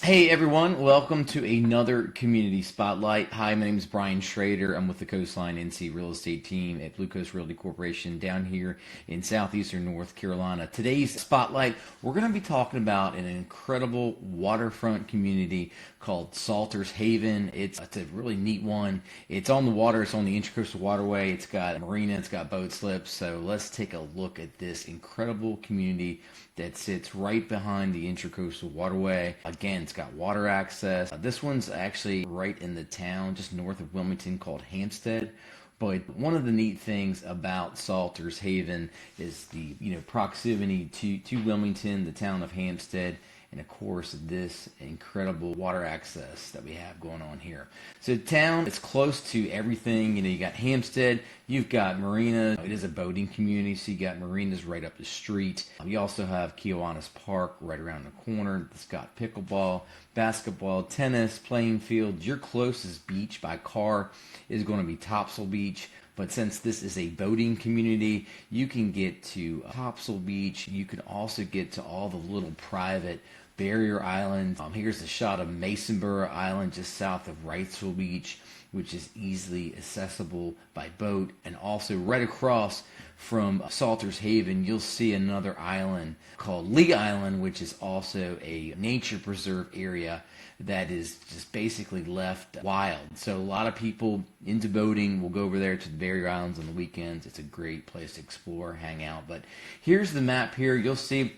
Hey everyone, welcome to another Community Spotlight. Hi, my name is Brian Schrader. I'm with the Coastline NC Real Estate team at Blue Coast Realty Corporation down here in southeastern North Carolina. Today's Spotlight, we're going to be talking about an incredible waterfront community called Salters Haven. It's a really neat one. It's on the water, it's on the Intracoastal Waterway, it's got a marina, it's got boat slips. So let's take a look at this incredible community that sits right behind the Intracoastal Waterway. Again, it's got water access. This one's actually right in the town, just north of Wilmington, called Hampstead. But one of the neat things about Salters Haven is the proximity to Wilmington, the town of Hampstead, and of course this incredible water access that we have going on here. So the town is close to everything. You got Hampstead, you've got marina. It is a boating community, so you got marinas right up the street. You also have Kiwanis Park right around the corner. It's got pickleball, basketball, tennis, playing field. Your closest beach by car is going to be Topsail Beach. But since this is a boating community, you can get to Topsail Beach. You can also get to all the little private barrier islands. Here's a shot of Masonboro Island just south of Wrightsville Beach, which is easily accessible by boat. And also right across from Salters Haven, you'll see another island called Lee Island, which is also a nature preserve area that is just basically left wild. So a lot of people into boating will go over there to the barrier islands on the weekends. It's a great place to explore, hang out. But here's the map here. You'll see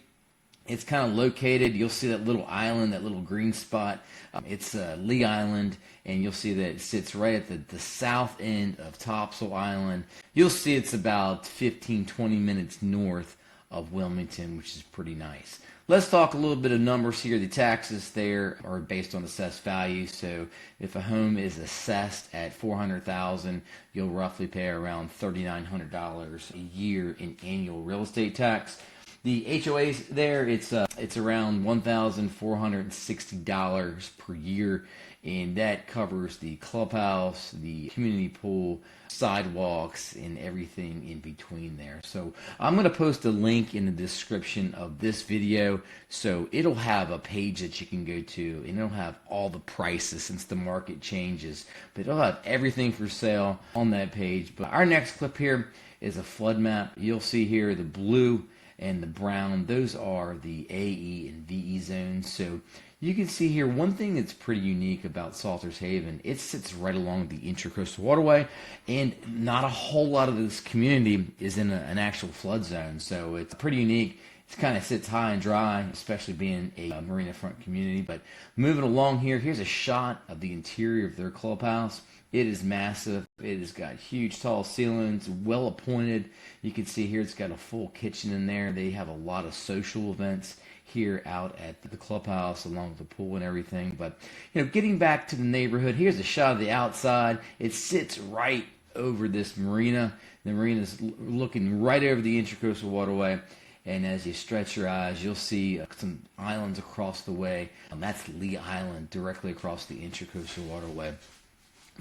it's kind of located. You'll see that little island, that little green spot. It's Lee Island, and you'll see that it sits right at the south end of Topsail Island. You'll see it's about 15-20 minutes north of Wilmington, which is pretty nice. Let's talk a little bit of numbers here. The taxes there are based on assessed value. So if a home is assessed at $400,000, you'll roughly pay around $3,900 a year in annual real estate tax. The HOAs there, it's around $1,460 per year, and that covers the clubhouse, the community pool, sidewalks, and everything in between there. So I'm going to post a link in the description of this video, so it'll have a page that you can go to, and it'll have all the prices since the market changes, but it'll have everything for sale on that page. But our next clip here is a flood map. You'll see here the blue and the brown, those are the AE and VE zones. So you can see here one thing that's pretty unique about Salters Haven. It sits right along the Intracoastal Waterway, and not a whole lot of this community is in an actual flood zone. So it's pretty unique. It kind of sits high and dry, especially being a marina front community. But moving along here, here's a shot of the interior of their clubhouse. It is massive. It has got huge tall ceilings, well appointed. You can see here it's got a full kitchen in there. They have a lot of social events here out at the clubhouse along with the pool and everything. But getting back to the neighborhood, here's a shot of the outside. It sits right over this marina. The marina is looking right over the Intracoastal Waterway. And as you stretch your eyes, you'll see some islands across the way. That's Lee Island, directly across the Intracoastal Waterway.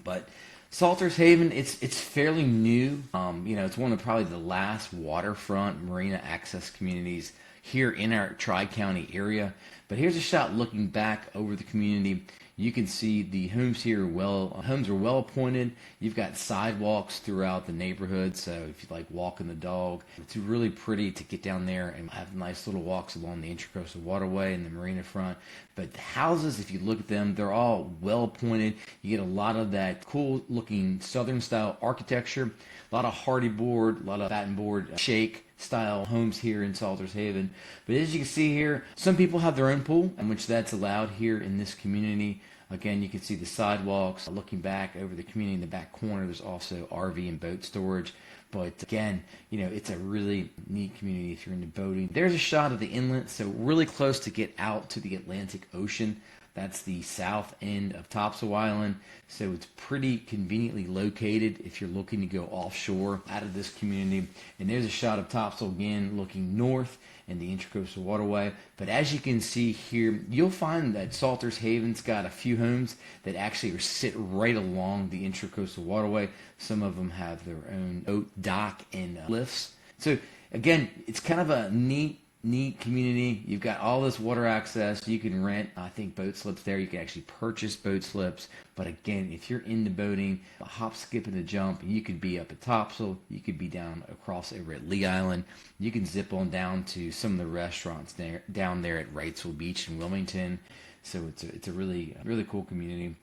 But Salters Haven, it's fairly new. It's one of probably the last waterfront marina access communities here in our Tri-County area. But here's a shot looking back over the community. You can see the homes here homes are well appointed. You've got sidewalks throughout the neighborhood, so if you like walking the dog, it's really pretty to get down there and have nice little walks along the Intracoastal Waterway and the marina front. But the houses, if you look at them, they're all well appointed. You get a lot of that cool looking southern style architecture, a lot of hardy board, a lot of batten board shake style homes here in Salters Haven. But as you can see here, some people have their own pool, in which that's allowed here in this community. Again, you can see the sidewalks. Looking back over the community in the back corner, there's also RV and boat storage. But again, it's a really neat community if you're into boating. There's a shot of the inlet, so really close to get out to the Atlantic Ocean. That's the south end of Topsail Island, so it's pretty conveniently located if you're looking to go offshore out of this community. And there's a shot of Topsail again looking north in the Intracoastal Waterway. But as you can see here, you'll find that Salters Haven's got a few homes that actually sit right along the Intracoastal Waterway. Some of them have their own dock and lifts. So again, it's kind of a neat neat community. You've got all this water access. You can rent, I think, boat slips there. You can actually purchase boat slips. But again, if you're into boating, a hop, skip, and a jump, you could be up at Topsail. You could be down across over at Lee Island. You can zip on down to some of the restaurants down there at Wrightsville Beach in Wilmington. So it's a really cool community.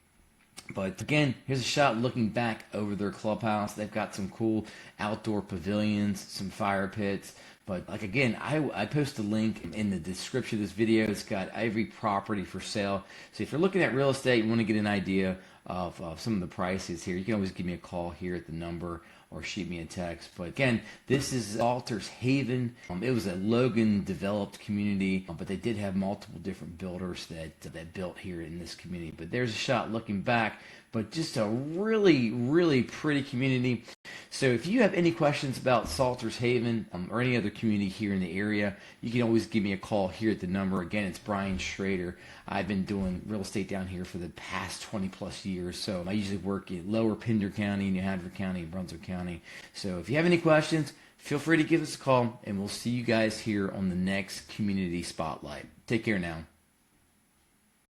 But again, here's a shot looking back over their clubhouse. They've got some cool outdoor pavilions, some fire pits. But like again, I post a link in the description of this video. It's got every property for sale. So if you're looking at real estate and want to get an idea of some of the prices here, you can always give me a call here at the number or shoot me a text. But again, this is Salters Haven. It was a Logan developed community, but they did have multiple different builders that built here in this community. But there's a shot looking back, but just a really pretty community. So if you have any questions about Salters Haven or any other community here in the area, you can always give me a call here at the number. Again, it's Brian Schrader. I've been doing real estate down here for the past 20 plus years. So I usually work in Lower Pender County, New Hampshire County, Brunswick County. So if you have any questions, feel free to give us a call, and we'll see you guys here on the next Community Spotlight. Take care now.